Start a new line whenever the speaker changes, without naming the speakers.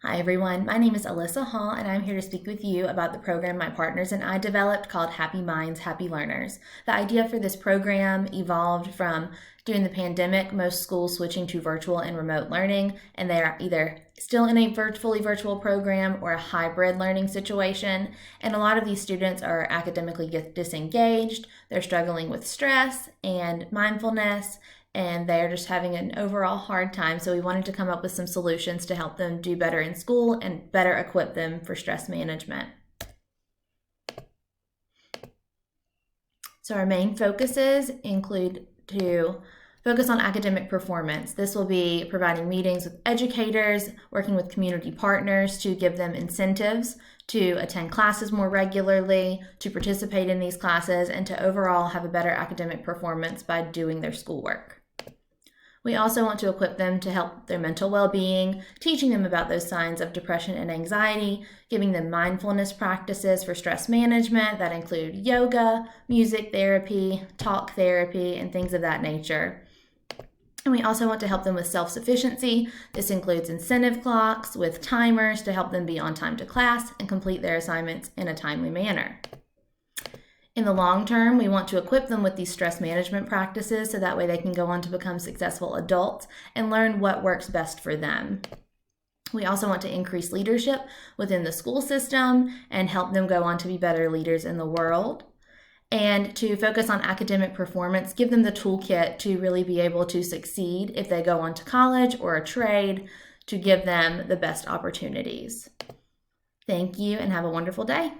Hi everyone, my name is Alyssa Hall and I'm here to speak with you about the program my partners and I developed called Happy Minds, Happy Learners. The idea for this program evolved from during the pandemic, most schools switching to virtual and remote learning, and they are either still in a fully virtual program or a hybrid learning situation. And a lot of these students are academically disengaged, they're struggling with stress and mindfulness, and they're just having an overall hard time. So we wanted to come up with some solutions to help them do better in school and better equip them for stress management. So our main focuses include to focus on academic performance. This will be providing meetings with educators, working with community partners to give them incentives to attend classes more regularly, to participate in these classes, and to overall have a better academic performance by doing their schoolwork. We also want to equip them to help their mental well-being, teaching them about those signs of depression and anxiety, giving them mindfulness practices for stress management that include yoga, music therapy, talk therapy, and things of that nature. And we also want to help them with self-sufficiency. This includes incentive clocks with timers to help them be on time to class and complete their assignments in a timely manner. In the long term, we want to equip them with these stress management practices so that way they can go on to become successful adults and learn what works best for them. We also want to increase leadership within the school system and help them go on to be better leaders in the world. And to focus on academic performance, give them the toolkit to really be able to succeed if they go on to college or a trade, to give them the best opportunities. Thank you and have a wonderful day.